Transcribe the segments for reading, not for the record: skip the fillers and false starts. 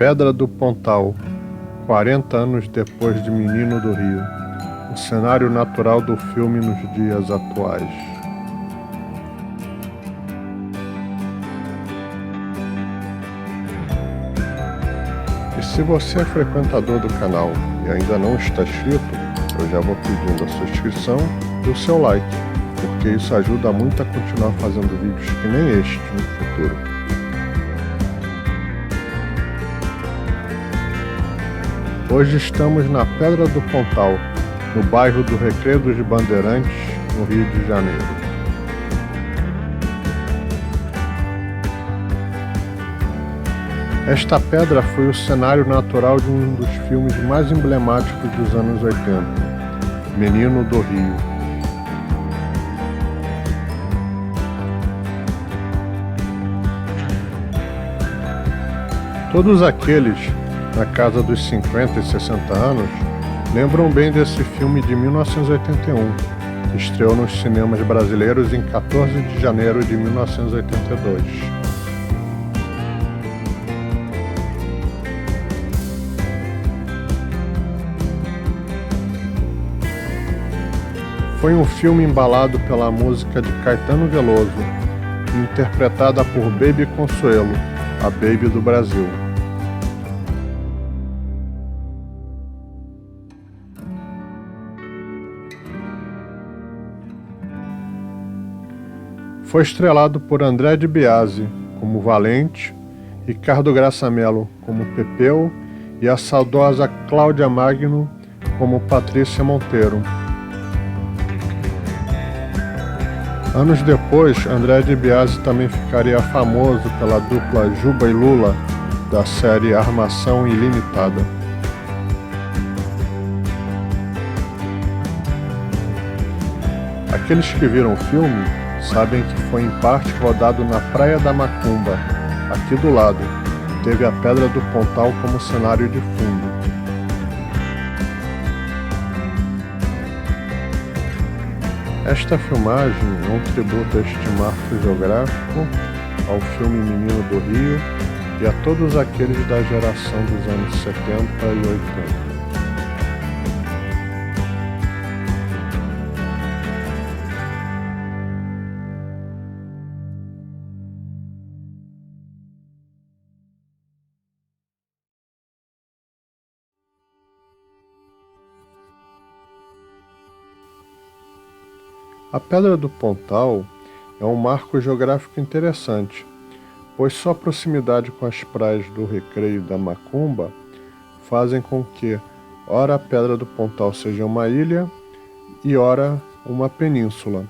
Pedra do Pontal, 40 anos depois de Menino do Rio, o cenário natural do filme nos dias atuais. E se você é frequentador do canal e ainda não está inscrito, eu já vou pedindo a sua inscrição e o seu like, porque isso ajuda muito a continuar fazendo vídeos que nem este no futuro. Hoje estamos na Pedra do Pontal, no bairro do Recreio dos Bandeirantes, no Rio de Janeiro. Esta pedra foi o cenário natural de um dos filmes mais emblemáticos dos anos 80, Menino do Rio. Todos aqueles na casa dos 50 e 60 anos lembram bem desse filme de 1981, que estreou nos cinemas brasileiros em 14 de janeiro de 1982. Foi um filme embalado pela música de Caetano Veloso, interpretada por Baby Consuelo, a Baby do Brasil. Foi estrelado por André de Biasi como Valente, Ricardo Graça Mello como Pepeu e a saudosa Cláudia Magno como Patrícia Monteiro. Anos depois, André de Biasi também ficaria famoso pela dupla Juba e Lula da série Armação Ilimitada. Aqueles que viram o filme sabem que foi em parte rodado na Praia da Macumba, aqui do lado, e teve a Pedra do Pontal como cenário de fundo. Esta filmagem é um tributo a este marco geográfico, ao filme Menino do Rio e a todos aqueles da geração dos anos 70 e 80. A Pedra do Pontal é um marco geográfico interessante, pois sua proximidade com as praias do Recreio e da Macumba fazem com que, ora a Pedra do Pontal seja uma ilha e ora uma península,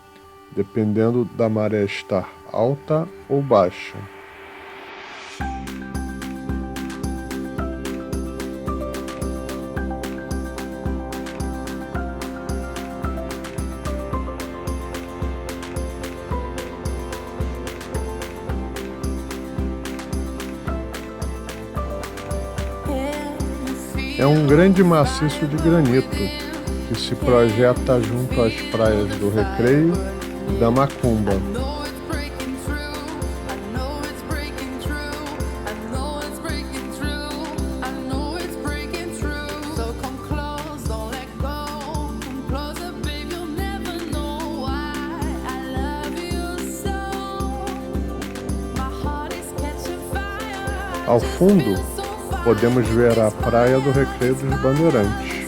dependendo da maré estar alta ou baixa. É um grande maciço de granito que se projeta junto às praias do Recreio e da Macumba. Ao fundo, podemos ver a praia do Recreio dos Bandeirantes.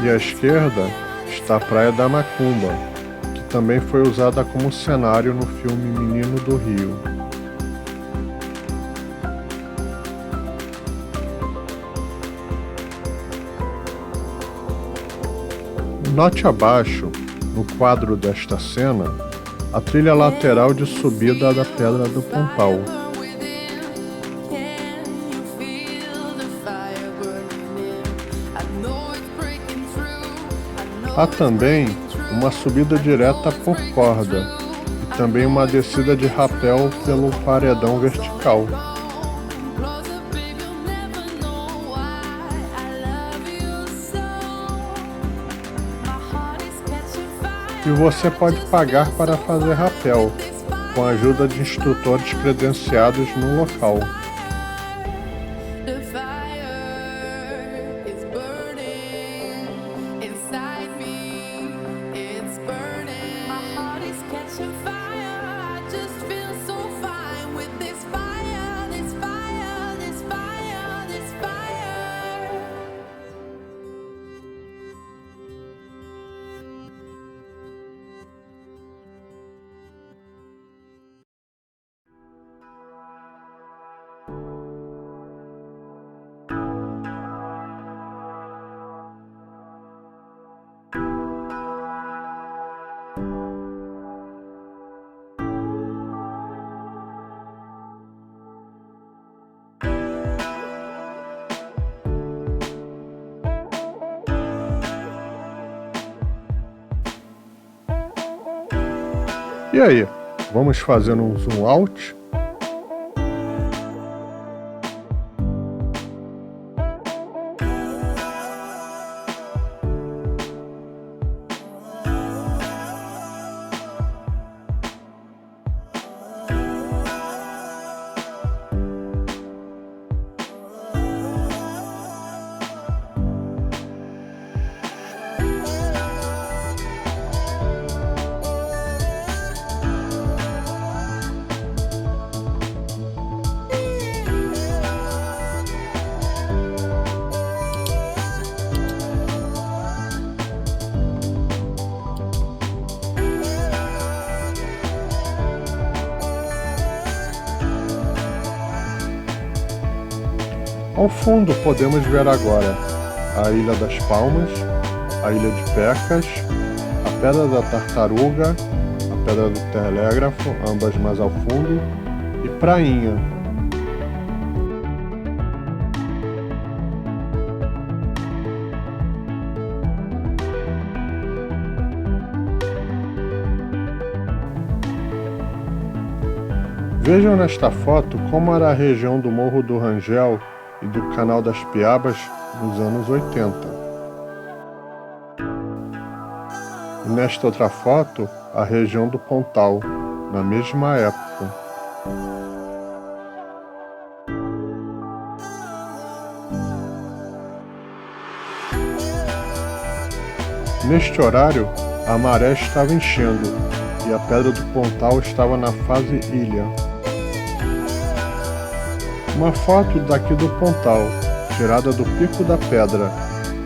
E à esquerda está a Praia da Macumba, que também foi usada como cenário no filme Menino do Rio. Note abaixo, no quadro desta cena, a trilha lateral de subida da Pedra do Pontal. Há também uma subida direta por corda e também uma descida de rapel pelo paredão vertical. E você pode pagar para fazer rapel, com a ajuda de instrutores credenciados no local. E aí, vamos fazer um zoom out? Ao fundo podemos ver agora a Ilha das Palmas, a Ilha de Pecas, a Pedra da Tartaruga, a Pedra do Telégrafo, ambas mais ao fundo, e Prainha. Vejam nesta foto como era a região do Morro do Rangel e do Canal das Piabas nos anos 80. E nesta outra foto, a região do Pontal, na mesma época. Neste horário, a maré estava enchendo e a Pedra do Pontal estava na fase ilha. Uma foto daqui do Pontal, tirada do Pico da Pedra,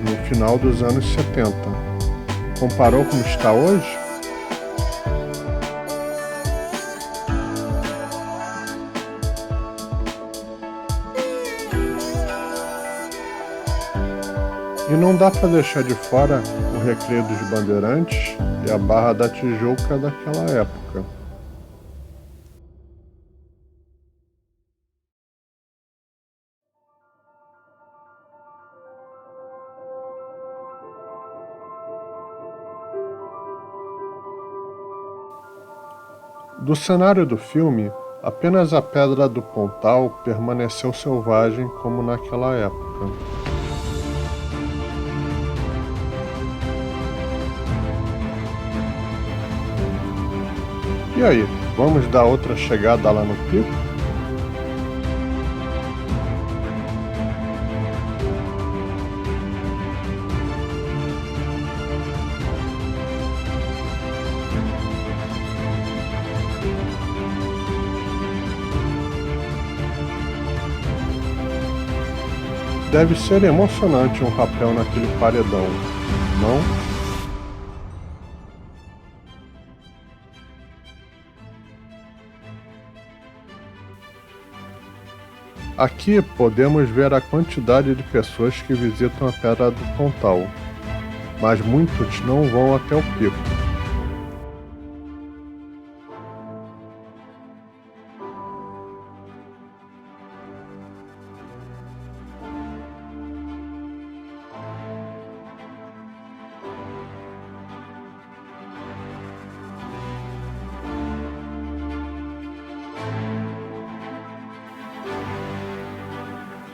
no final dos anos 70. Comparou como está hoje? E não dá para deixar de fora o Recreio dos Bandeirantes e a Barra da Tijuca daquela época. Do cenário do filme, apenas a Pedra do Pontal permaneceu selvagem como naquela época. E aí, vamos dar outra chegada lá no pico? Deve ser emocionante um rapel naquele paredão, não? Aqui podemos ver a quantidade de pessoas que visitam a Pedra do Pontal, mas muitos não vão até o pico.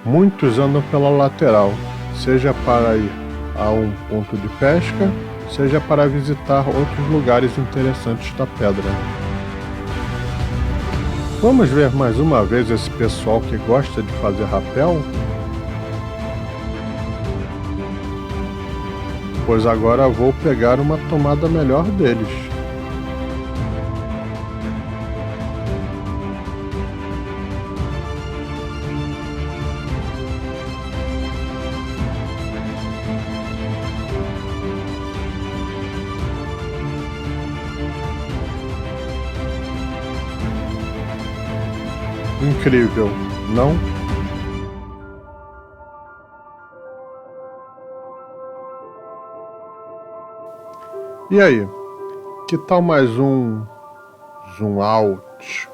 Muitos andam pela lateral, seja para ir a um ponto de pesca seja para visitar outros lugares interessantes da pedra. Vamos ver mais uma vez esse pessoal que gosta de fazer rapel? Pois agora vou pegar uma tomada melhor deles. Incrível, não? E aí, que tal mais um zoom out?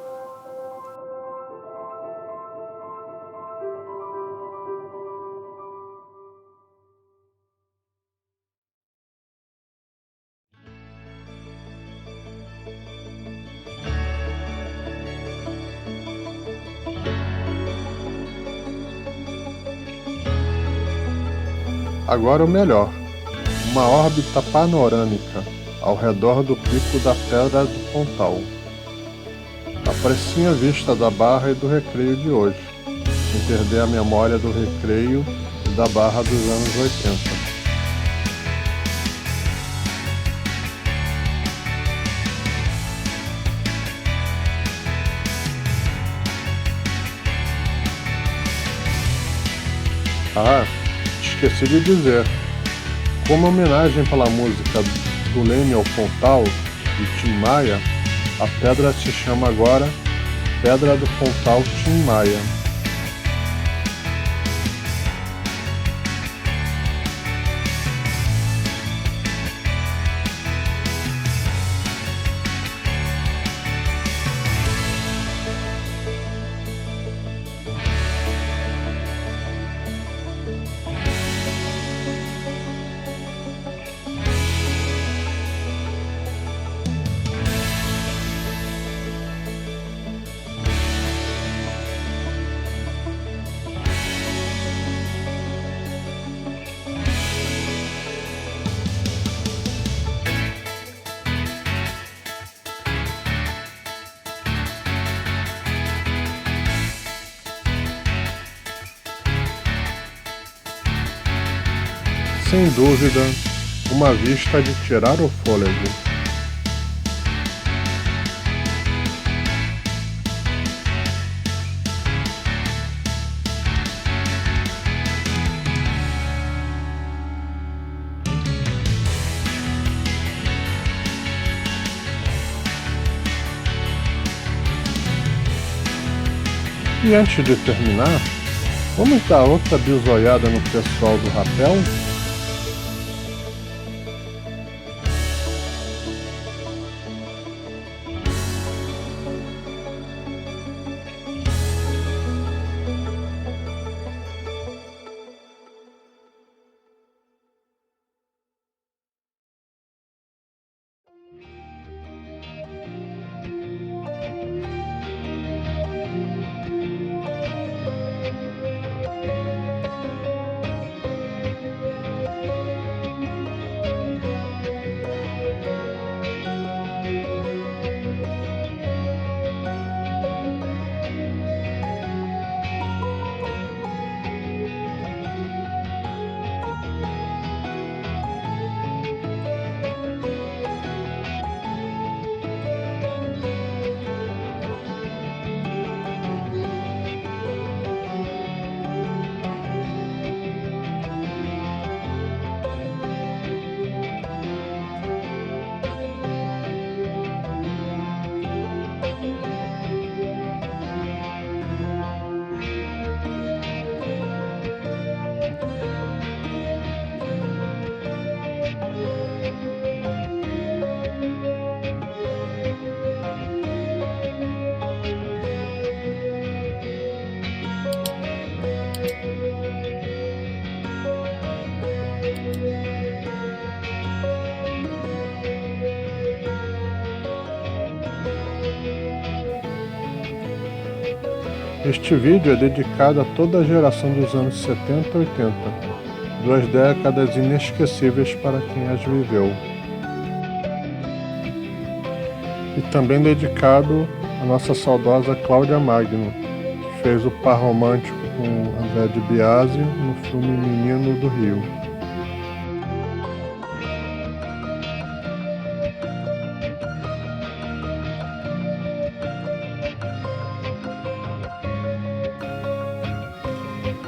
Agora o melhor, uma órbita panorâmica ao redor do pico da Pedra do Pontal. Aprecie a vista da Barra e do Recreio de hoje, sem perder a memória do Recreio e da Barra dos anos 80. Ah, esqueci de dizer, como homenagem pela música do Leme ao Pontal, de Tim Maia, a pedra se chama agora Pedra do Pontal Tim Maia. Sem dúvida, uma vista de tirar o fôlego. E antes de terminar, vamos dar outra bisoiada no pessoal do rapel? Este vídeo é dedicado a toda a geração dos anos 70 e 80, 2 décadas inesquecíveis para quem as viveu. E também dedicado à nossa saudosa Cláudia Magno, que fez o par romântico com André de Biasi no filme Menino do Rio.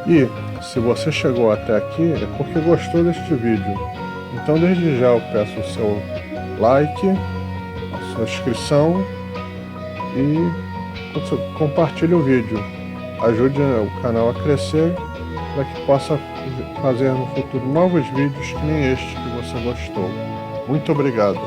E, se você chegou até aqui, é porque gostou deste vídeo. Então desde já eu peço o seu like, a sua inscrição e compartilhe o vídeo. Ajude o canal a crescer para que possa fazer no futuro novos vídeos que nem este que você gostou. Muito obrigado.